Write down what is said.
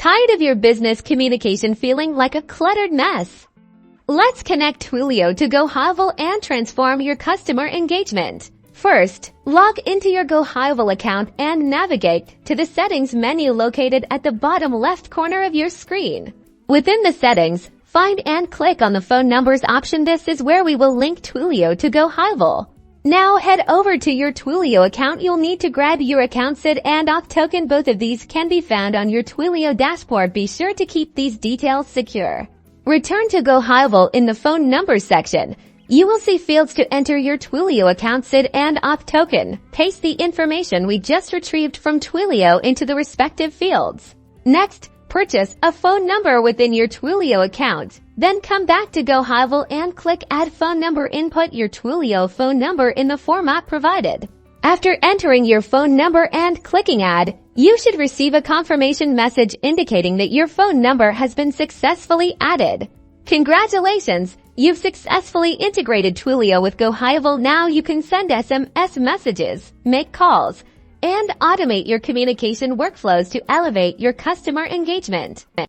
Tired of your business communication feeling like a cluttered mess? Let's connect Twilio to GoHighlevel and transform your customer engagement. First, log into your GoHighlevel account and navigate to the Settings menu located at the bottom left corner of your screen. Within the settings, find and click on the phone numbers option. This is where we will link Twilio to GoHighlevel. Now head over to your Twilio account. You'll need to grab your account SID and Auth token. Both of these can be found on your Twilio dashboard. Be sure to keep these details secure. Return to GoHighlevel. In the phone numbers section, you will see fields to enter your Twilio account SID and Auth token. Paste the information we just retrieved from Twilio into the respective fields. Next, purchase a phone number within your Twilio account. Then come back to GoHighlevel and click Add Phone Number. Input your Twilio phone number in the format provided. After entering your phone number and clicking Add, you should receive a confirmation message indicating that your phone number has been successfully added. Congratulations! You've successfully integrated Twilio with GoHighlevel. Now you can send SMS messages, make calls, and automate your communication workflows to elevate your customer engagement.